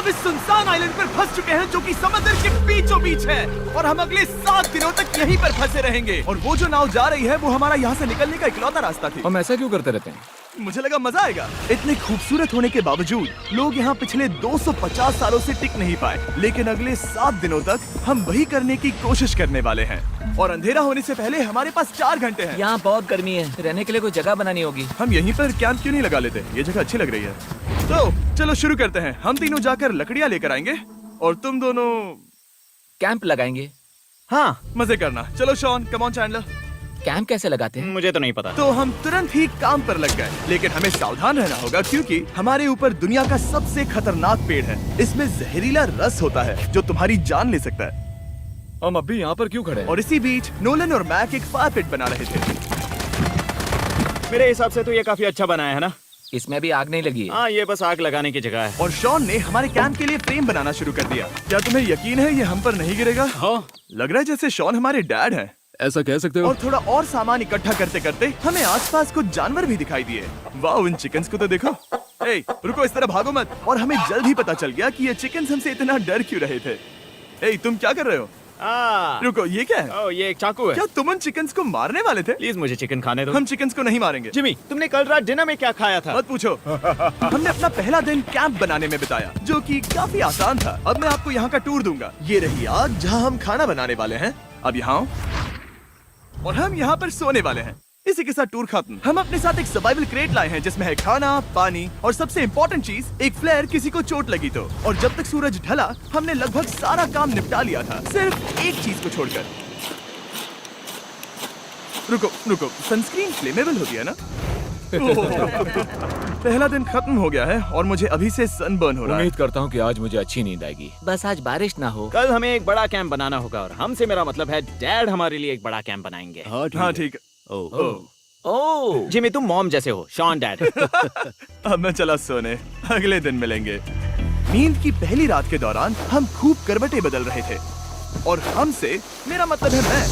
हम इस सुनसान आइलैंड पर फंस चुके हैं जो कि समुद्र के बीचों बीच है और हम अगले 7 दिनों तक यहीं पर फंसे रहेंगे। और वो जो नाव जा रही है वो हमारा यहाँ से निकलने का इकलौता रास्ता थी। हम ऐसा क्यों करते रहते हैं? मुझे लगा मजा आएगा। इतने खूबसूरत होने के बावजूद लोग यहाँ पिछले 250 सालों से टिक नहीं पाए, लेकिन अगले 7 दिनों तक हम वही करने की कोशिश करने वाले हैं। और अंधेरा होने से पहले हमारे पास 4 घंटे हैं। यहाँ बहुत गर्मी है, रहने के लिए कोई जगह बनानी होगी। हम यहीं पर कैंप क्यों नहीं लगा लेते? ये जगह अच्छी लग रही है। तो चलो शुरू करते हैं। हम तीनों जाकर लकड़ियाँ लेकर आएंगे और तुम दोनों कैंप लगाएंगे। हाँ, मजे करना। चलो Shawn, come on Chandler. Camp कैसे लगाते हैं? मुझे तो नहीं पता। तो हम तुरंत ही काम पर लग गए, लेकिन हमें सावधान रहना होगा क्योंकि हमारे ऊपर दुनिया का सबसे खतरनाक पेड़ है। इसमें जहरीला रस होता है जो तुम्हारी जान ले सकता है। हम अभी यहाँ पर क्यों खड़े हैं? और इसी बीच नोलन और मैक एक फायर पिट बना रहे थे। मेरे हिसाब से तो ये काफी अच्छा बनाया है ना? इसमें भी आग नहीं लगी है। हाँ, ये बस आग लगाने की जगह है। और शॉन ने हमारे कैंप के लिए फ्रेम बनाना शुरू कर दिया। क्या तुम्हें यकीन है ये हम पर नहीं गिरेगा? हाँ। लग रहा है जैसे शॉन हमारे डैड हैं। ऐसा कह सकते हो? और थोड़ा और सामान इकट्ठा करते करते हमें आसपास कुछ जानवर भी दिखाई दिए। वाह, उन चिकन्स को तो देखो। ए, रुको, इस तरह भागो मत। और हमें जल्द ही पता चल गया कि ये चिकन्स हमसे इतना डर क्यों रहे थे। ए, तुम क्या कर रहे हो? रुको, ये क्या है? ये एक चाकू है। क्या तुम उन चिकन्स को मारने वाले थे? प्लीज मुझे चिकन खाने दो। हम चिकन्स को नहीं मारेंगे। जिमी, तुमने कल रात डिनर में क्या खाया था? मत पूछो। हमने अपना पहला दिन कैंप बनाने में बिताया, जो कि काफी आसान था। अब मैं आपको यहाँ का टूर दूंगा। ये रही आग जहाँ हम खाना बनाने वाले हैं। अब यहाँ आओ। और हम यहाँ पर सोने वाले हैं। इसी के साथ टूर खत्म। हम अपने साथ एक सर्वाइवल क्रेट लाए हैं जिसमें है खाना, पानी और सबसे इम्पोर्टेंट चीज, एक फ्लेयर किसी को चोट लगी तो। और जब तक सूरज ढला हमने लगभग सारा काम निपटा लिया था, सिर्फ एक चीज को छोड़कर। रुको, सनस्क्रीन फ्लेमेबल होती है ना? पहला दिन खत्म हो गया है और मुझे अभी से सनबर्न हो रहा है। उम्मीद करता हूँ कि आज मुझे अच्छी नींद आएगी। बस आज बारिश ना हो। कल हमें एक बड़ा कैंप बनाना होगा और हमसे मेरा मतलब है डैड हमारे लिए एक बड़ा कैंप बनाएंगे। हाँ ठीक है। ओह, जिमी, तुम मॉम जैसे हो। Shawn dad. अब मैं चला सोने, अगले दिन मिलेंगे। नींद की पहली रात के दौरान हम खूब करवटें बदल रहे थे और हमसे मेरा मतलब है मैं।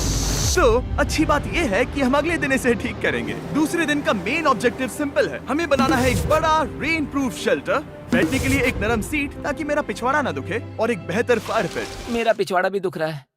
तो अच्छी बात यह है कि हम अगले दिन इसे ठीक करेंगे। दूसरे दिन का मेन ऑब्जेक्टिव सिंपल है। हमें बनाना है एक बड़ा रेन प्रूफ शेल्टर, बैठने के लिए एक नरम सीट ताकि मेरा पिछवाड़ा ना दुखे और एक बेहतर फायर पिट। मेरा पिछवाड़ा भी दुख रहा है।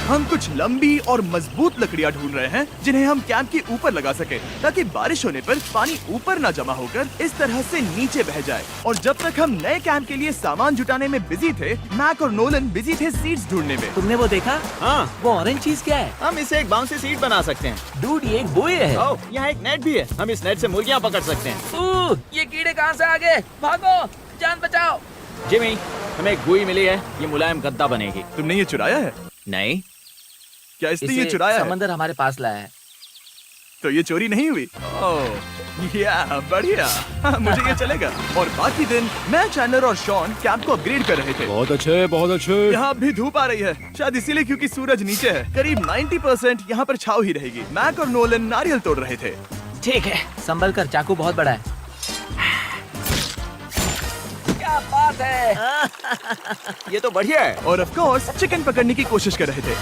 हम कुछ लंबी और मजबूत लकड़ियां ढूंढ रहे हैं जिन्हें हम कैंप के ऊपर लगा सके ताकि बारिश होने पर पानी ऊपर ना जमा होकर इस तरह से नीचे बह जाए। और जब तक हम नए कैंप के लिए सामान जुटाने में बिजी थे, मैक और नोलन बिजी थे सीड्स ढूंढने में। तुमने वो देखा? हाँ, वो ऑरेंज चीज क्या है? हम इसे एक बाउंसी सीट बना सकते हैं। डूड, ये एक बोए है। ओह, यहाँ एक नेट भी है। हम इस नेट से मुर्गियाँ पकड़ सकते हैं। ये कीड़े कहाँ से आ गए? भागो, जान बचाओ। जिमी, हमें एक गुई मिली है। ये मुलायम गद्दा बनेगी। तुमने ये चुराया है? नहीं। क्या इसने ये चुराया है? समंदर हमारे पास लाया है। तो ये चोरी नहीं हुई? ओह, या बढ़िया। मुझे ये चलेगा। और बाकी दिन मैं, चैंडलर और शॉन कैंप को अपग्रेड कर रहे थे। बहुत अच्छे, बहुत अच्छे। यहाँ भी धूप आ रही है, शायद इसीलिए क्योंकि सूरज नीचे है। करीब 90% यहाँ पर छाव ही रहेगी। मैक और नोलन नारियल तोड़ रहे थे। ठीक है, संभल कर, चाकू बहुत बड़ा है। क्या बात है। ये तो बढ़िया है। और ऑफ कोर्स चिकन पकड़ने की कोशिश कर रहे थे।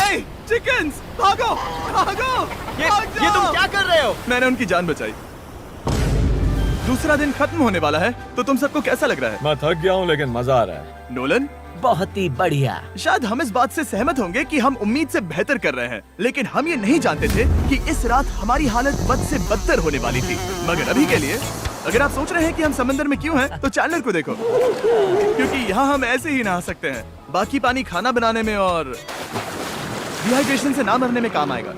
ए, चिकन्स, भागो, भागो, भाग ये तुम जाओ। क्या कर रहे हो? मैंने उनकी जान बचाई। दूसरा दिन खत्म होने वाला है, तो तुम सबको कैसा लग रहा है? मैं थक गया हूँ लेकिन मजा आ रहा है। नोलन, बहुत ही बढ़िया। शायद हम इस बात से सहमत होंगे कि हम उम्मीद से बेहतर कर रहे हैं, लेकिन हम ये नहीं जानते थे कि इस रात हमारी हालत बद से बदतर होने वाली थी। मगर अभी के लिए, अगर आप सोच रहे हैं कि हम समंदर में क्यों हैं, तो चैंडलर को देखो, क्योंकि यहाँ हम ऐसे ही नहा सकते हैं। बाकी पानी खाना बनाने में और डिहाइड्रेशन से ना मरने में काम आएगा।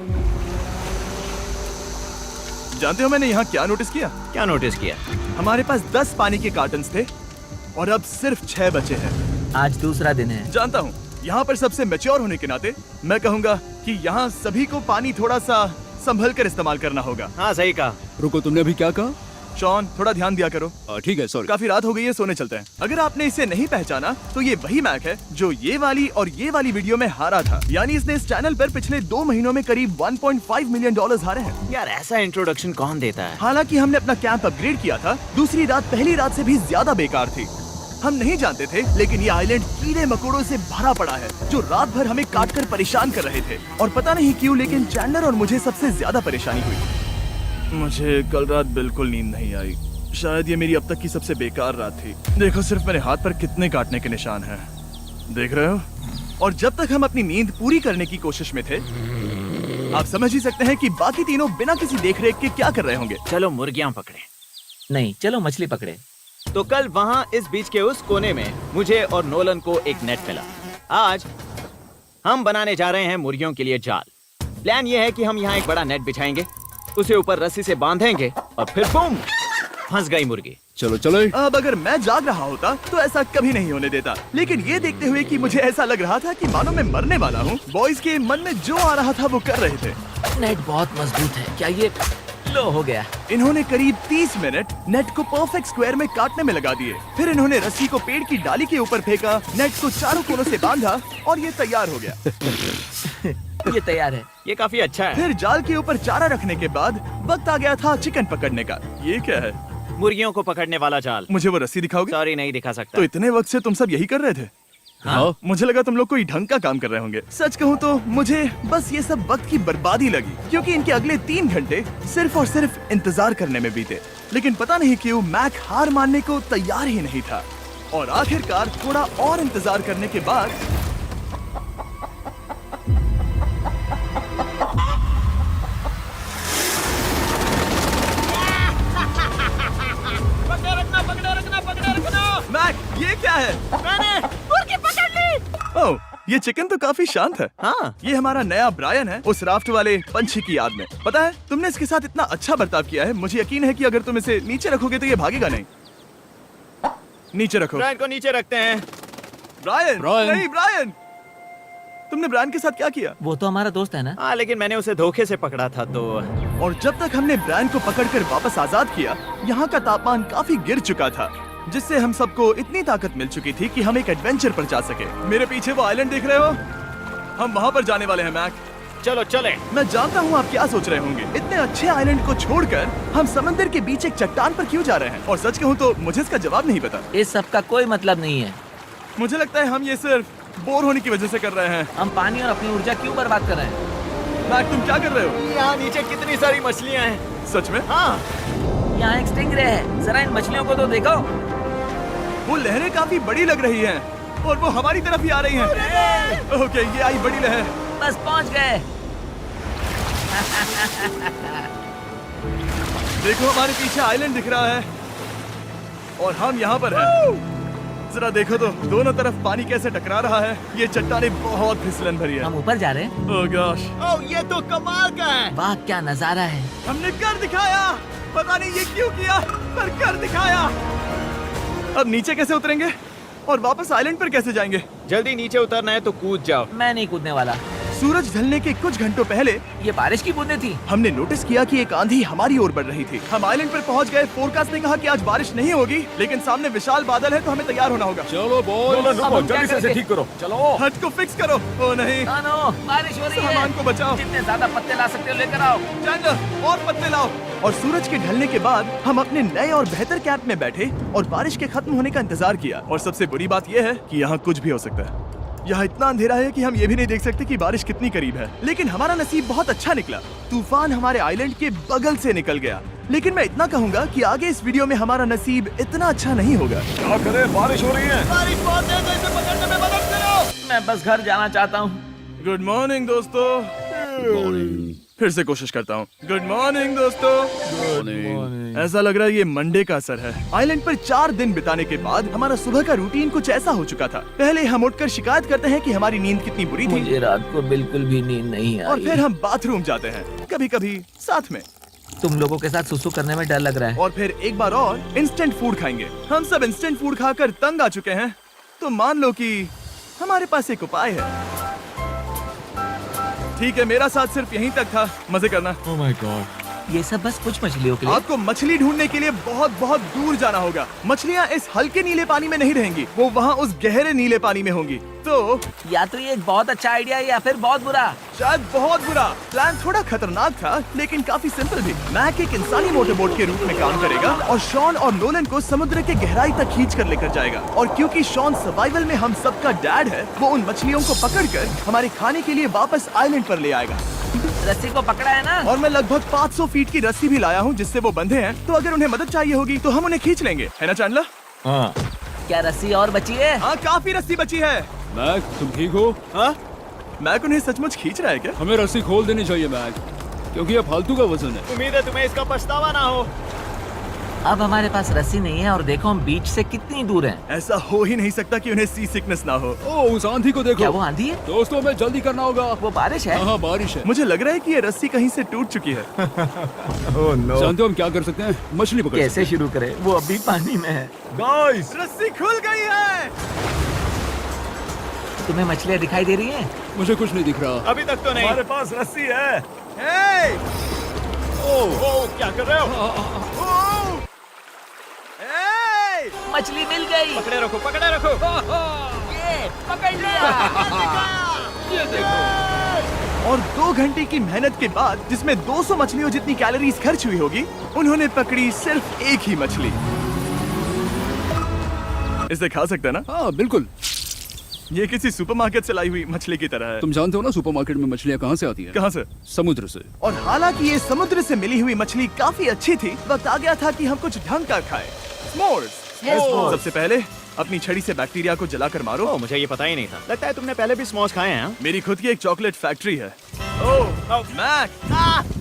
जानते हो मैंने यहाँ क्या नोटिस किया? क्या नोटिस किया? हमारे पास 10 पानी के कार्टन्स थे और अब सिर्फ 6 बचे हैं। आज दूसरा दिन है। जानता हूँ, यहाँ पर सबसे मैच्योर होने के नाते मैं कहूँगा कि यहाँ सभी को पानी थोड़ा सा संभल कर इस्तेमाल करना होगा। हाँ, सही कहा। रुको, तुमने अभी क्या कहा? शॉन, थोड़ा ध्यान दिया करो। ठीक है, सॉरी। काफी रात हो गई है, सोने चलते हैं। अगर आपने इसे नहीं पहचाना तो ये वही मैक है जो ये वाली और ये वाली वीडियो में हारा था। यानी इसने इस चैनल पर पिछले 2 महीनों में करीब $1.5 मिलियन हारे हैं। यार, ऐसा इंट्रोडक्शन कौन देता है? हालांकि हमने अपना कैंप अपग्रेड किया था, दूसरी रात पहली रात से भी ज्यादा बेकार थी। हम नहीं जानते थे, लेकिन ये आइलैंड कीड़े मकोड़ों से भरा पड़ा है जो रात भर हमें काट कर परेशान कर रहे थे। और पता नहीं क्यों, लेकिन चैंडलर और मुझे सबसे ज्यादा परेशानी हुई। मुझे कल रात बिल्कुल नींद नहीं आई। शायद ये मेरी अब तक की सबसे बेकार रात थी। देखो सिर्फ मेरे हाथ पर कितने काटने के निशान हैं। देख रहे हो? और जब तक हम अपनी नींद पूरी करने की कोशिश में थे, आप समझ ही सकते हैं कि बाकी तीनों बिना किसी देखरेख के क्या कर रहे होंगे। चलो मुर्गियां पकड़े। नहीं, चलो मछली पकड़े। तो कल वहाँ इस बीच के उस कोने में मुझे और नोलन को एक नेट मिला। आज हम बनाने जा रहे हैं मुर्गियों के लिए जाल। प्लान ये है कि हम यहाँ एक बड़ा नेट बिछाएंगे, उसे ऊपर रस्सी से बांधेंगे और फिर बूम, फंस गई मुर्गी। चलो चलो। अब अगर मैं जाग रहा होता तो ऐसा कभी नहीं होने देता, लेकिन ये देखते हुए कि मुझे ऐसा लग रहा था कि मानो मैं मरने वाला हूँ, बॉयज के मन में जो आ रहा था वो कर रहे थे। नेट बहुत मजबूत है। क्या ये लो हो गया? इन्होंने करीब 30 मिनट नेट को परफेक्ट स्क्वायर में काटने में लगा दिए। फिर इन्होंने रस्सी को पेड़ की डाली के ऊपर फेंका, नेट को चारों कोनों से बांधा और ये तैयार हो गया। ये तैयार है। ये काफी अच्छा है। फिर जाल के ऊपर चारा रखने के बाद वक्त आ गया था चिकन पकड़ने का। ये क्या है? मुर्गियों को पकड़ने वाला जाल। मुझे वो रस्सी दिखाओगे? सॉरी, नहीं दिखा सकता। तो इतने वक्त से तुम सब यही कर रहे थे? हाँ। मुझे लगा तुम लोग कोई ढंग का काम कर रहे होंगे। सच कहूँ तो मुझे बस ये सब वक्त की बर्बादी लगी, क्योंकि इनके अगले 3 घंटे सिर्फ और सिर्फ इंतजार करने में बीते। लेकिन पता नहीं क्यों मैक हार मानने को तैयार ही नहीं था, और आखिरकार थोड़ा और इंतजार करने के बाद मैक, ये क्या है? मैंने मुर्गी पकड़ ली। ओह, ये चिकन तो काफी शांत है। हाँ। ये हमारा नया ब्रायन है, उस राफ्ट वाले पंछी की याद में। पता है, तुमने इसके साथ इतना अच्छा बर्ताव किया है, मुझे यकीन है कि अगर तुम इसे नीचे रखोगे तो ये भागेगा नहीं। नीचे रखो। ब्रायन को नीचे रखते हैं। Brian, Brian. नहीं ब्रायन। तुमने ब्रायन के साथ क्या किया? वो तो हमारा दोस्त है ना। हाँ, लेकिन मैंने उसे धोखे से पकड़ा था तो। और जब तक हमने ब्रायन को पकड़कर वापस आजाद किया, यहाँ का तापमान काफी गिर चुका था, जिससे हम सबको इतनी ताकत मिल चुकी थी कि हम एक एडवेंचर पर जा सके। मेरे पीछे वो आइलैंड देख रहे हो? हम वहाँ पर जाने वाले हैं मैक। चलो चले। मैं जानता हूँ आप क्या सोच रहे होंगे, इतने अच्छे आइलैंड को छोड़कर हम समंदर के बीच एक चट्टान पर क्यों जा रहे हैं? और सच कहूँ तो मुझे इसका जवाब नहीं पता। इस सब का कोई मतलब नहीं है। मुझे लगता है हम ये सिर्फ बोर होने की वजह से कर रहे हैं। हम पानी और अपनी ऊर्जा क्यों बर्बाद कर रहे हैं? मैक, तुम क्या कर रहे हो? यहाँ नीचे कितनी सारी मछलियाँ हैं। सच में? हाँ। यहाँ एक स्टिंगरे है, जरा इन मछलियों को तो देखो। वो लहरें काफी बड़ी लग रही हैं और वो हमारी तरफ ही आ रही हैं। ओके, ये आई बड़ी लहर। बस पहुँच गए। देखो हमारे पीछे आइलैंड दिख रहा है और हम यहाँ पर हैं। जरा देखो तो दोनों तरफ पानी कैसे टकरा रहा है। ये चट्टानें बहुत फिसलन भरी है। हम ऊपर जा रहे हैं। ओह गॉश, ओह, ये तो कमाल का है। वाह, क्या नजारा है। हमने कर दिखाया। पता नहीं ये क्यों किया, पर कर दिखाया। अब नीचे कैसे उतरेंगे और वापस आइलैंड पर कैसे जाएंगे? जल्दी नीचे उतरना है तो कूद जाओ। मैं नहीं कूदने वाला। सूरज ढलने के कुछ घंटों पहले ये बारिश की बूंदें थी। हमने नोटिस किया कि एक आंधी हमारी ओर बढ़ रही थी। हम आइलैंड पर पहुंच गए। फोरकास्ट ने कहा कि आज बारिश नहीं होगी, लेकिन सामने विशाल बादल है तो हमें तैयार होना होगा। चलो बॉय, अब हम क्या जल्दी से इसे करेंगे? ठीक करो। चलो। हट को फिक्स करो। ओ नहीं, नो, बारिश हो रही है। सामान को बचाओ। जितने ज्यादा पत्ते ला सकते हो लेकर आओ। चैंडलर, और पत्ते लाओ। और सूरज के ढलने के बाद हम अपने नए और बेहतर कैंप में बैठे और बारिश के खत्म होने का इंतजार किया। और सबसे बुरी बात यह है कि यहाँ कुछ भी हो सकता है। यहाँ इतना अंधेरा है कि हम ये भी नहीं देख सकते कि बारिश कितनी करीब है। लेकिन हमारा नसीब बहुत अच्छा निकला। तूफान हमारे आइलैंड के बगल से निकल गया। लेकिन मैं इतना कहूँगा कि आगे इस वीडियो में हमारा नसीब इतना अच्छा नहीं होगा। क्या करें, बारिश हो रही है। बारिश बहुत तेज है, इसे पकड़ने में मदद करो। मैं बस घर जाना चाहता हूँ। गुड मॉर्निंग दोस्तों। फिर से कोशिश करता हूँ। गुड मॉर्निंग दोस्तों। ऐसा लग रहा है ये मंडे का असर है। आइलैंड पर 4 दिन बिताने के बाद हमारा सुबह का रूटीन कुछ ऐसा हो चुका था। पहले हम उठकर शिकायत करते हैं कि हमारी नींद कितनी बुरी थी, मुझे रात को बिल्कुल भी नींद नहीं और आई। फिर हम बाथरूम जाते हैं, कभी कभी साथ में, तुम लोगों के साथ सुसु करने में डर लग रहा है। और फिर एक बार और इंस्टेंट फूड खाएंगे। हम सब इंस्टेंट फूड खाकर तंग आ चुके हैं, तो मान लो कि हमारे पास एक उपाय है। ठीक है, मेरा साथ सिर्फ यहीं तक था। मजे करना। Oh my God. ये सब बस कुछ मछलियों के लिए। आपको मछली ढूंढने के लिए बहुत बहुत दूर जाना होगा। मछलियाँ इस हल्के नीले पानी में नहीं रहेंगी, वो वहाँ उस गहरे नीले पानी में होंगी। तो या तो ये एक बहुत अच्छा आइडिया है या फिर बहुत बुरा। शायद बहुत बुरा। प्लान थोड़ा खतरनाक था, लेकिन काफी सिंपल भी। मैक एक इंसानी मोटरबोट के रूप में काम करेगा और शॉन और नोलन को समुद्र के गहराई तक खींच कर लेकर जाएगा। और क्योंकि शॉन सर्वाइवल में हम सबका डैड है, वो उन मछलियों को पकड़कर हमारे खाने के लिए वापस आइलैंड पर ले आएगा। रस्सी को पकड़ा है ना? और मैं लगभग 500 फीट की रस्सी भी लाया हूँ जिससे वो बंधे हैं, तो अगर उन्हें मदद चाहिए होगी तो हम उन्हें खींच लेंगे, है ना चैंडलर? हाँ। क्या रस्सी और बची है? हाँ, काफी रस्सी बची है। मैक, तुम ठीक हो? हाँ, मैक उन्हें सचमुच खींच रहा है क्या? हमें रस्सी खोल देनी चाहिए मैक, क्योंकि ये फालतू का वजन है। उम्मीद है तुम्हें इसका पछतावा ना हो। अब हमारे पास रस्सी नहीं है और देखो हम बीच से कितनी दूर हैं। ऐसा हो ही नहीं सकता कि उन्हें सी सिकनेस ना हो। ओह, उस आंधी को देखो। क्या वो आंधी है? दोस्तों, हमें जल्दी करना होगा। वो बारिश है? हाँ, बारिश है। मुझे लग रहा है कि ये रस्सी कहीं से टूट चुकी है। जानते हो हम क्या कर सकते हैं? मछली पकड़ सकते कैसे शुरू करें? वो अभी पानी में है। गाइस, रस्सी खुल गई है। तुम्हें मछलियाँ दिखाई दे रही हैं? हैं। मुझे कुछ नहीं दिख रहा। अभी तक तो नहीं। हमारे पास रस्सी है। हे! ओह, क्या कर रहे हो? ओह! हे! मछली मिल गई। पकड़े रखो, पकड़े रखो। ये पकड़ लिया। ये देखो। और 2 घंटे की मेहनत के बाद, जिसमें 200 मछलियों जितनी कैलोरीज खर्च हुई होगी, उन्होंने पकड़ी सिर्फ एक ही मछली। इसे खा सकते हैं ना? हाँ, बिल्कुल। ये किसी सुपरमार्केट से लाई हुई मछली की तरह है। तुम जानते हो ना सुपरमार्केट में मछलियाँ कहाँ से आती हैं? कहाँ से? समुद्र से। और हालांकि ये समुद्र से मिली हुई मछली काफी अच्छी थी, वक्त आ गया था कि हम कुछ ढंग का खाएं। S'mores। सबसे पहले अपनी छड़ी से बैक्टीरिया को जलाकर मारो। ओह, मुझे ये पता ही नहीं था। लगता है तुमने पहले भी स्मोक्स खाए हैं। हाँ? मेरी खुद की एक चॉकलेट फैक्ट्री है। ओह मैक,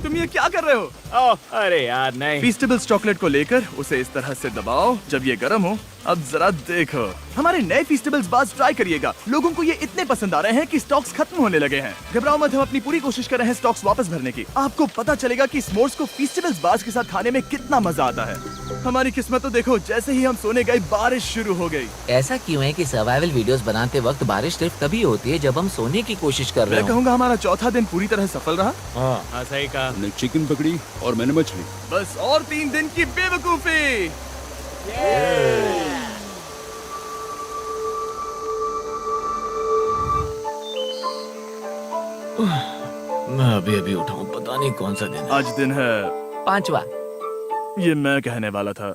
तुम ये क्या कर रहे हो? ओह, अरे यार नहीं। फीस्टेबल्स चॉकलेट को लेकर उसे इस तरह से दबाओ जब ये गर्म हो। अब जरा देखो, हमारे नए फीस्टेबल्स बार्स ट्राई करिएगा। लोगों को ये इतने पसंद आ रहे हैं कि स्टॉक्स खत्म होने लगे हैं। घबराओ मत, हम अपनी पूरी कोशिश कर रहे हैं स्टॉक्स वापस भरने की। आपको पता चलेगा कि s'mores को फीस्टेबल्स बार्स के साथ खाने में कितना मजा आता है। हमारी किस्मत तो देखो, जैसे ही हम सोने गए बारिश शुरू हो गई। ऐसा क्यों है कि सर्वाइवल वीडियोस बनाते वक्त बारिश सिर्फ तभी होती है जब हम सोने की कोशिश कर रहे मैं हो? कहूँगा हमारा चौथा दिन पूरी तरह सफल रहा। हाँ, सही कहा। हमने चिकन पकड़ी और मैंने मछली। बस और 3 दिन की बेवकूफी। मैं अभी उठा हूँ, पता नहीं कौन सा दिन है। आज दिन है 5वां। ये मैं कहने वाला था।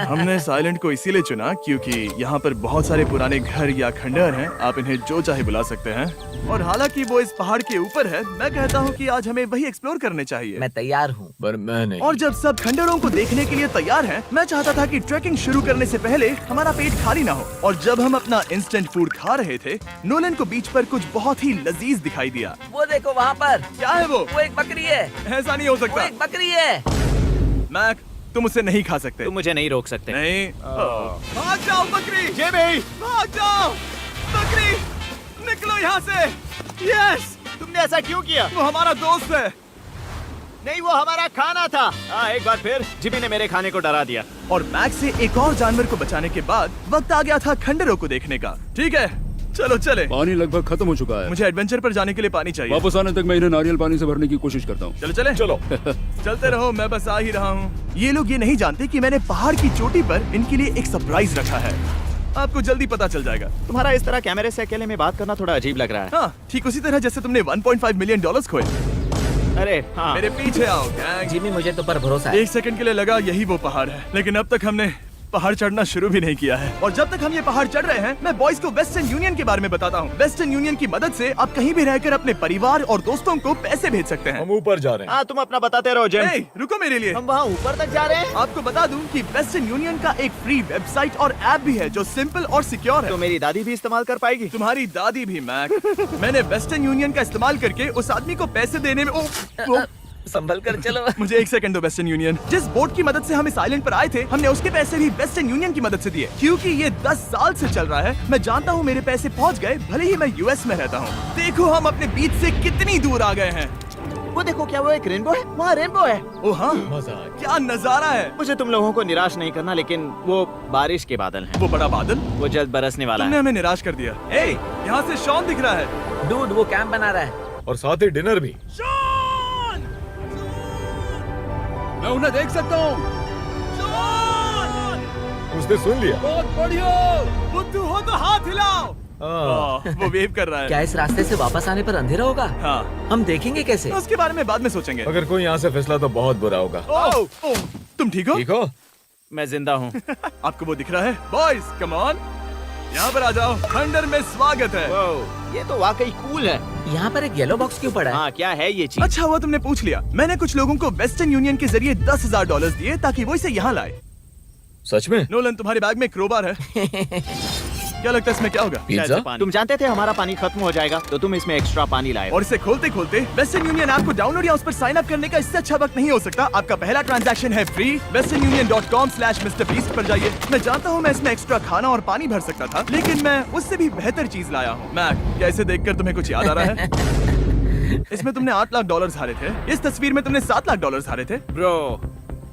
हमने इस आइलैंड को इसीलिए चुना क्योंकि यहाँ पर बहुत सारे पुराने घर या खंडहर हैं। आप इन्हें जो चाहे बुला सकते हैं। और हालांकि वो इस पहाड़ के ऊपर है, मैं कहता हूँ कि आज हमें वही एक्सप्लोर करने चाहिए। मैं तैयार हूँ। पर मैं नहीं। और जब सब खंडहरों को देखने के लिए तैयार हैं, मैं चाहता था कि ट्रैकिंग शुरू करने से पहले हमारा पेट खाली ना हो। और जब हम अपना इंस्टेंट फूड खा रहे थे, नोलन को बीच पर कुछ बहुत ही लजीज दिखाई दिया। वो देखो वहाँ पर। क्या है वो? वो एक बकरी है। ऐसा नहीं हो वो सकता। एक बकरी है। मैक, तुम उसे नहीं खा सकते। तुम मुझे नहीं रोक सकते। नहीं। भाग जाओ बकरी। ये भी। भाग जाओ बकरी, निकलो यहाँ से। यस, तुमने ऐसा क्यों किया? वो हमारा दोस्त है। नहीं, वो हमारा खाना था। एक बार फिर जिमी ने मेरे खाने को डरा दिया। और मैक से एक और जानवर को बचाने के बाद वक्त आ गया था खंडहरों को देखने का। ठीक है, चलो चले। पानी लगभग खत्म हो चुका है। मुझे एडवेंचर पर जाने के लिए पानी चाहिए। वापस आने तक मैं इन्हें नारियल पानी से भरने की कोशिश करता हूँ। चलो चले। चलो चलते रहो, मैं बस आ ही रहा हूँ। ये लोग ये नहीं जानते कि मैंने पहाड़ की चोटी पर इनके लिए एक सरप्राइज रखा है। आपको जल्दी पता चल जाएगा। तुम्हारा इस तरह कैमरे से अकेले में बात करना थोड़ा अजीब लग रहा है। हाँ, ठीक उसी तरह जैसे तुमने 1.5 मिलियन डॉलर्स खोए। अरे हाँ। मेरे पीछे आओ गैंग। जिमी, मुझे तो पर भरोसा है। 1 सेकंड के लिए लगा यही वो पहाड़ है, लेकिन अब तक हमने पहाड़ चढ़ना शुरू भी नहीं किया है। और जब तक हम ये पहाड़ चढ़ रहे हैं, मैं बॉयज को वेस्टर्न यूनियन के बारे में बताता हूँ। वेस्टर्न यूनियन की मदद से आप कहीं भी रहकर अपने परिवार और दोस्तों को पैसे भेज सकते हैं। हम ऊपर जा रहे हैं। हाँ, तुम अपना बताते रहो जिम। ए, रुको मेरे लिए। हम वहाँ ऊपर तक जा रहे हैं। आपको बता दूं कि वेस्टर्न यूनियन का एक फ्री वेबसाइट और ऐप भी है जो सिंपल और सिक्योर है। तो मेरी दादी भी इस्तेमाल कर पाएगी। तुम्हारी दादी भी मैक। मैंने वेस्टर्न यूनियन का इस्तेमाल करके उस आदमी को पैसे देने में संभल कर चलो। मुझे 1 सेकंड दो। वेस्टर्न यूनियन, जिस बोट की मदद से हम इस आइलैंड पर आए थे, हमने उसके पैसे भी वेस्टर्न यूनियन की मदद से दिए। क्योंकि ये 10 साल से चल रहा है, मैं जानता हूँ मेरे पैसे पहुँच गए, भले ही मैं यूएस में रहता हूँ। देखो हम अपने बीच से कितनी दूर आ गए हैं। वो देखो, क्या वो एक रेनबो है? वहाँ रेनबो है। ओ हाँ, क्या नजारा है। मुझे तुम लोगों को निराश नहीं करना, लेकिन वो बारिश के बादल हैं। वो बड़ा बादल, वो जल्द बरसने वाला तुमने है। हमें निराश कर दिया। ए, यहाँ से शॉन दिख रहा है। डूड, वो कैंप बना रहा है। और साथ ही डिनर भी। शॉन! मैं उन्हें देख सकता हूँ। शॉन! उसने सुन लिया। बहुत बढ़िया। बुद्धू हो तो हाथ हिलाओ। वो वेव कर रहा है। क्या इस रास्ते से वापस आने पर अंधेरा होगा? हाँ, हम देखेंगे कैसे? उसके बारे में बाद में सोचेंगे। अगर कोई यहाँ से फिसला तो बहुत बुरा होगा। तुम ठीक हो? ठीक हो? मैं जिंदा हूँ। आपको वो दिख रहा है? बॉयज कम ऑन, यहाँ पर आ जाओ, खंडर में स्वागत है। वाह, ये तो वाकई कूल है। यहाँ पर एक येलो बॉक्स क्यों पड़ा है? हाँ, क्या है ये चीज? अच्छा हुआ तुमने पूछ लिया। मैंने कुछ लोगों को वेस्टर्न यूनियन के जरिए $10,000 दिए ताकि वो इसे यहाँ लाए। सच में? नोलन, तुम्हारे बैग में क्रोबार है। क्या लगता है इसमें क्या होगा? पिज्जा? तुम जानते थे हमारा पानी खत्म हो जाएगा, तो तुम इसमें एक्स्ट्रा पानी लाए। और इसे खोलते खोलते वेस्टर्न यूनियन ऐप को डाउनलोड या उस पर साइन अप करने का इससे अच्छा वक्त नहीं हो सकता। आपका पहला ट्रांजैक्शन है फ्री। westernunion.com/MrBeast पर जाइए। मैं जानता हूँ मैं इसमें एक्स्ट्रा खाना और पानी भर सकता था, लेकिन मैं उससे भी बेहतर चीज लाया हूँ। मैक, क्या इसे देखकर तुम्हें कुछ याद आ रहा है? इसमें तुमने $8 लाख हारे थे। इस तस्वीर में तुमने $7 लाख हारे थे। ब्रो,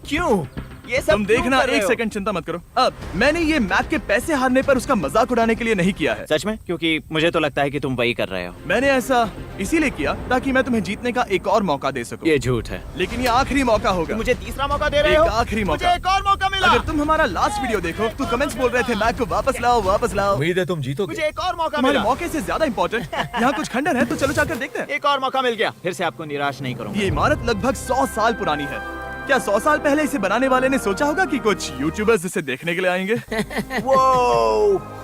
क्यों? ये सब तुम देखना, क्यों कर रहे एक हो? सेकंड चिंता मत करो। अब मैंने ये मैक के पैसे हारने पर उसका मजाक उड़ाने के लिए नहीं किया है। सच में? क्योंकि मुझे तो लगता है कि तुम वही कर रहे हो। मैंने ऐसा इसीलिए किया ताकि मैं तुम्हें जीतने का एक और मौका दे सकूं। ये झूठ है। लेकिन ये आखिरी मौका होगा। तुम मुझे तीसरा मौका दे रहे हो? एक आखिरी मौका। मुझे एक और मौका मिला। अगर तुम हमारा लास्ट वीडियो देखो तो कमेंट्स बोल रहे थे मैक को वापस लाओ, वापस लाओ। उम्मीद है तुम जीतोगे। मुझे एक और मौका तुम्हारे मिला। मौके से ज्यादा इम्पोर्टेंट यहाँ कुछ खंडर है, तो चलो जाकर देखते हैं। एक और मौका मिल गया। फिर से आपको निराश नहीं करूंगा। ये इमारत लगभग 100 साल पुरानी है। क्या 100 साल पहले इसे बनाने वाले ने सोचा होगा कि कुछ यूट्यूबर्स इसे देखने के लिए आएंगे? वो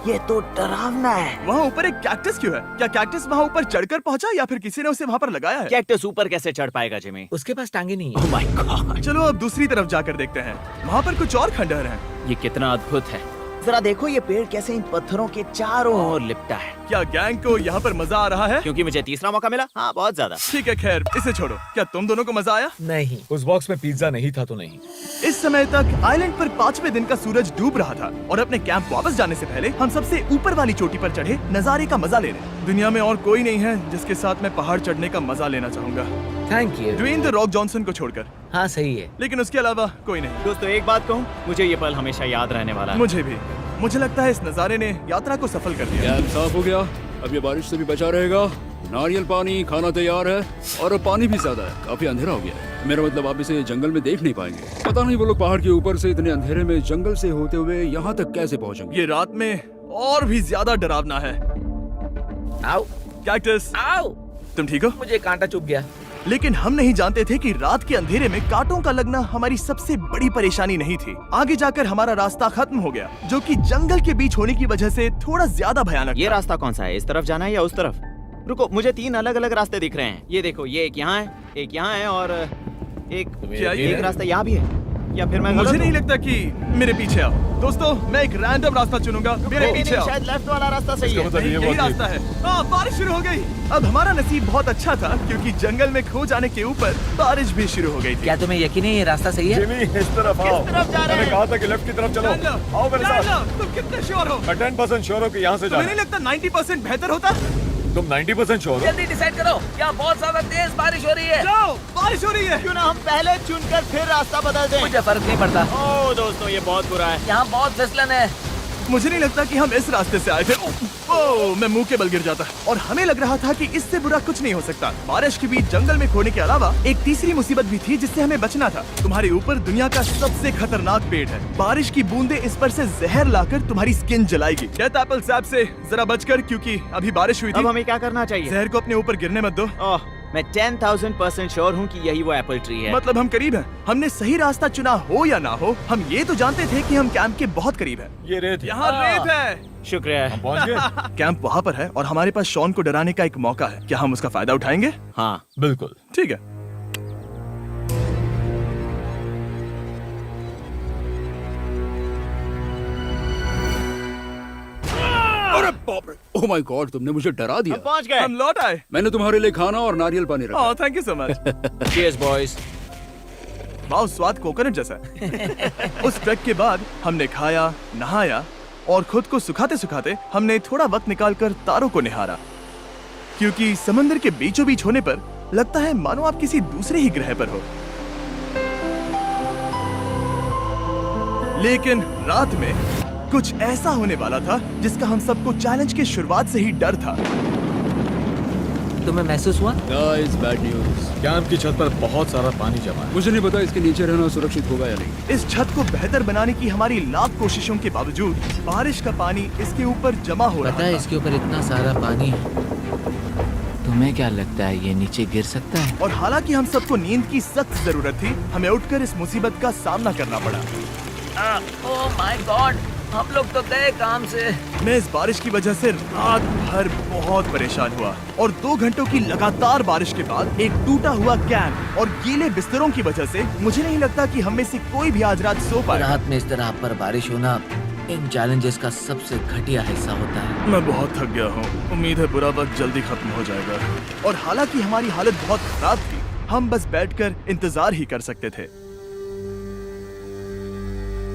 ये तो डरावना है। वहाँ ऊपर एक कैक्टस क्यों है? क्या कैक्टस वहाँ ऊपर चढ़कर पहुँचा या फिर किसी ने उसे वहाँ पर लगाया है? कैक्टस ऊपर कैसे चढ़ पाएगा जिमी? उसके पास टांगे नहीं ओह है। माय गॉड, चलो अब दूसरी तरफ जाकर देखते हैं। वहाँ पर कुछ और खंडहर हैं। ये कितना अद्भुत है। जरा देखो ये पेड़ कैसे इन पत्थरों के चारों ओर लिपटा है। क्या गैंग को यहाँ पर मजा आ रहा है? क्योंकि मुझे तीसरा मौका मिला। हाँ, बहुत ज्यादा। ठीक है, खैर इसे छोड़ो। क्या तुम दोनों को मजा आया? नहीं। उस बॉक्स में पिज्जा नहीं था तो नहीं। इस समय तक आइलैंड पर 5वें दिन का सूरज डूब रहा था और अपने कैंप वापस जाने से पहले हम सबसे ऊपर वाली चोटी पर चढ़े नजारे का मजा ले रहे। दुनिया में और कोई नहीं है जिसके साथ मैं पहाड़ चढ़ने का मजा लेना चाहूंगा, thank you. Dwayne the Rock Johnson को छोड़कर। हाँ सही है। लेकिन उसके अलावा कोई नहीं। दोस्तों, एक बात कहूँ, मुझे ये पल हमेशा याद रहने वाला है। मुझे भी। मुझे लगता है इस नजारे ने यात्रा को सफल कर दिया। कैंप साफ हो गया, अब ये बारिश से भी बचा रहेगा। नारियल पानी, खाना तैयार है और अब पानी भी ज्यादा है। काफी अंधेरा हो गया है। मेरा मतलब आप इसे जंगल में देख नहीं पाएंगे। पता नहीं वो लोग पहाड़ के ऊपर से इतने अंधेरे में जंगल से होते हुए यहाँ तक कैसे पहुँचेंगे। ये रात में और भी ज्यादा डरावना है। आओ कैक्टस, आओ। तुम ठीक हो? मुझे कांटा चुभ गया। लेकिन हम नहीं जानते थे कि रात के अंधेरे में कांटों का लगना हमारी सबसे बड़ी परेशानी नहीं थी। आगे जाकर हमारा रास्ता खत्म हो गया, जो कि जंगल के बीच होने की वजह से थोड़ा ज्यादा भयानक ये था। रास्ता कौन सा है? इस तरफ जाना है या उस तरफ? रुको, मुझे 3 अलग अलग रास्ते दिख रहे हैं। ये देखो, ये एक यहाँ है, एक यहाँ है और क्या ये एक है? रास्ता यहाँ भी है। या फिर मैं मुझे गलत नहीं हूँ? लगता कि मेरे पीछे आओ। दोस्तों, मैं एक रैंडम रास्ता चुनूंगा। मेरे नहीं, पीछे आओ। शायद लेफ्ट वाला रास्ता सही है। नहीं, यही रास्ता है। बारिश शुरू हो गई। अब हमारा नसीब बहुत अच्छा था क्योंकि जंगल में खो जाने के ऊपर बारिश भी शुरू हो गई थी। क्या तुम्हें यकीन है ये रास्ता सही है? जिमी, इस तरफ आओ। किस तरफ जा रहे मैंने हैं? कहा था कि लेफ्ट की तरफ चलो। जान लो, आओ मेरे जान साथ। लो, तुम कितने श्योर हो? मैं 10% श्योर हूँ कि यहाँ से तुम्हें जाना नहीं है। लगता 90% बेहतर होता? तुम 90% श्योर हो? जल्दी डिसाइड करो। यहाँ बहुत ज्यादा तेज बारिश हो रही है। जाओ, बारिश हो रही है। क्यों ना हम पहले चुनकर फिर रास्ता बदल दें? मुझे फर्क नहीं पड़ता। ओह दोस्तों, ये बहुत बुरा है। यहाँ बहुत फिसलन है। मुझे नहीं लगता कि हम इस रास्ते से आए थे। ओह, मैं मुंह के बल गिर जाता। और हमें लग रहा था कि इससे बुरा कुछ नहीं हो सकता। बारिश के बीच जंगल में खोने के अलावा एक तीसरी मुसीबत भी थी जिससे हमें बचना था। तुम्हारे ऊपर दुनिया का सबसे खतरनाक पेड़ है। बारिश की बूंदें इस पर से जहर लाकर तुम्हारी स्किन जलाएगी। डेथ एप्पल सैप से जरा बचकर, क्योंकि अभी बारिश हुई अब थी। हमें क्या करना चाहिए? जहर को अपने ऊपर गिरने मत दो। ओह, मैं 10,000% श्योर हूँ कि यही वो एप्पल ट्री है। मतलब हम करीब हैं। हमने सही रास्ता चुना हो या ना हो, हम ये तो जानते थे कि हम कैंप के बहुत करीब हैं। ये रेत है। यहाँ रेत है। शुक्रिया। हम पहुँच गए। कैंप वहाँ पर है और हमारे पास शॉन को डराने का एक मौका है। क्या हम उसका फायदा उठाएंगे? हाँ, बिल्कुल। ठीक है। अरे बाप रे, ओह माय गॉड, तुमने मुझे डरा दिया। हम पहुँच गए। हम लौट आए। मैंने तुम्हारे लिए खाना और नारियल पानी रखा। Oh, thank you so much. Cheers boys. वाह, स्वाद कोकोनट जैसा है। उस ट्रैक के बाद हमने खाया, नहाया और खुद को सुखाते सुखाते हमने थोड़ा वक्त निकालकर तारों को निहारा, क्योंकि समंदर के बीचों बीच होने पर लगता है मानो आप किसी दूसरे ही ग्रह पर हो। लेकिन रात में कुछ ऐसा होने वाला था जिसका हम सबको चैलेंज के शुरुआत से ही डर था। तुम्हें महसूस हुआ? Guys, bad news. कैंप की छत पर बहुत सारा पानी जमा है। मुझे नहीं पता इसके नीचे रहना सुरक्षित होगा या नहीं। इस छत को बेहतर बनाने की हमारी लाख कोशिशों के बावजूद बारिश का पानी इसके ऊपर जमा हो पता रहा है था। इसके ऊपर इतना सारा पानी है। तुम्हें क्या लगता है ये नीचे गिर सकता है? और हालांकि हम सबको नींद की सख्त जरूरत थी, हमें उठकर इस मुसीबत का सामना करना पड़ा। ओह माय गॉड, हम लोग तो गए काम से। मैं इस बारिश की वजह से रात भर बहुत परेशान हुआ और 2 घंटों की लगातार बारिश के बाद एक टूटा हुआ कैंप और गीले बिस्तरों की वजह से मुझे नहीं लगता कि हम में से कोई भी आज रात सो पाएगा। रात में इस तरह पर बारिश होना इन चैलेंजेस का सबसे घटिया हिस्सा होता है। मैं बहुत थक गया हूँ। उम्मीद है बुरा वक्त जल्दी खत्म हो जाएगा। और हालांकि हमारी हालत बहुत खराब थी, हम बस बैठकर इंतजार ही कर सकते थे।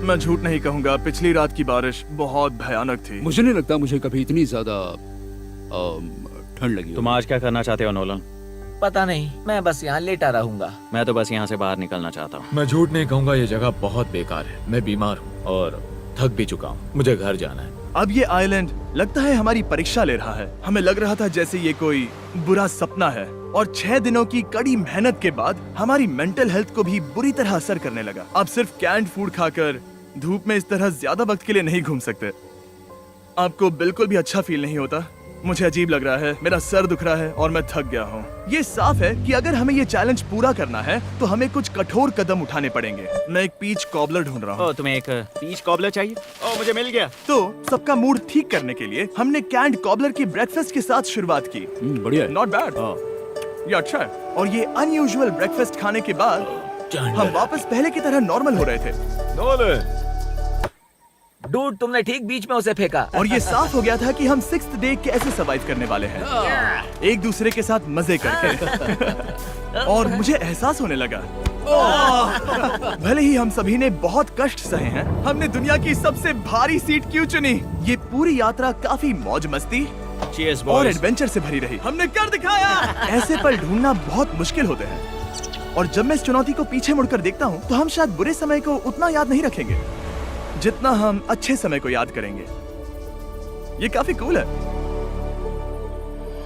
मैं झूठ नहीं कहूँगा, पिछली रात की बारिश बहुत भयानक थी। मुझे नहीं लगता मुझे कभी इतनी ज्यादा ठंड लगी हो। तुम आज क्या करना चाहते हो नोलन? पता नहीं, मैं बस यहाँ लेटा रहूंगा। मैं तो बस यहाँ से बाहर निकलना चाहता हूँ। मैं झूठ नहीं कहूंगा, ये जगह बहुत बेकार है। मैं बीमार हूँ और थक भी चुका हूँ। मुझे घर जाना है। अब ये आइलैंड लगता है हमारी परीक्षा ले रहा है। हमें लग रहा था जैसे ये कोई बुरा सपना है और 6 दिनों की कड़ी मेहनत के बाद हमारी मेंटल हेल्थ को भी बुरी तरह असर करने लगा। अब सिर्फ कैंड फूड खाकर धूप में इस तरह ज्यादा वक्त के लिए नहीं घूम सकते। आपको बिल्कुल भी अच्छा फील नहीं होता? मुझे अजीब लग रहा है, मेरा सर दुख रहा है और मैं थक गया हूँ। ये साफ है कि अगर हमें ये चैलेंज पूरा करना है तो हमें कुछ कठोर कदम उठाने पड़ेंगे। मैं एक पीच कॉबलर ढूंढ रहा हूँ। ओ, तुम्हें एक पीच कॉबलर चाहिए? ओ, मुझे मिल गया। तो सबका मूड ठीक करने के लिए हमने कैंड कॉबलर की ब्रेकफास्ट के साथ शुरुआत की। बढ़िया है। नॉट बैड, ये अच्छा है। और ये अनयूजुअल ब्रेकफास्ट खाने के बाद हम वापस पहले की तरह नॉर्मल हो रहे थे। नोलन, डूड, तुमने ठीक बीच में उसे फेंका। और ये साफ हो गया था कि हम 6th डे कैसे सरवाइव करने वाले हैं, एक दूसरे के साथ मजे करके। और मुझे एहसास होने लगा, भले ही हम सभी ने बहुत कष्ट सहे हैं, हमने दुनिया की सबसे भारी सीट क्यों चुनी। ये पूरी यात्रा काफी मौज मस्ती Cheers, और boys. एडवेंचर से भरी रही। हमने कर दिखाया। ऐसे पल ढूंढना बहुत मुश्किल होते हैं और जब मैं इस चुनौती को पीछे मुड़कर देखता हूँ तो हम शायद बुरे समय को उतना याद नहीं रखेंगे जितना हम अच्छे समय को याद करेंगे। ये काफी कूल है।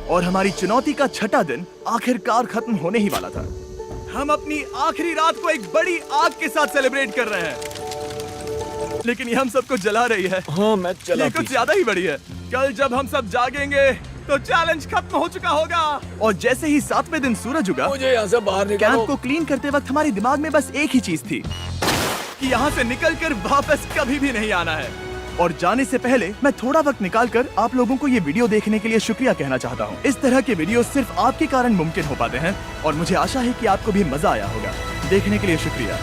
और हमारी चुनौती का 6ठा दिन आखिरकार खत्म होने ही वाला था। हम अपनी आखिरी रात को एक बड़ी आग के साथ सेलिब्रेट कर रहे हैं, लेकिन ये हम सबको जला रही है। हाँ मैं चला। ये कुछ ज्यादा ही बड़ी है। कल जब हम सब जागेंगे तो चैलेंज खत्म हो चुका होगा। और जैसे ही 7वें दिन सूरज उगा, मुझे यहाँ से बाहर कैंप निकालो। को क्लीन करते वक्त हमारे दिमाग में बस एक ही चीज थी कि यहाँ से निकलकर वापस कभी भी नहीं आना है। और जाने से पहले मैं थोड़ा वक्त निकालकर आप लोगों को ये वीडियो देखने के लिए शुक्रिया कहना चाहता हूँ। इस तरह के वीडियो सिर्फ आपके कारण मुमकिन हो पाते हैं और मुझे आशा है कि आपको भी मजा आया होगा। देखने के लिए शुक्रिया।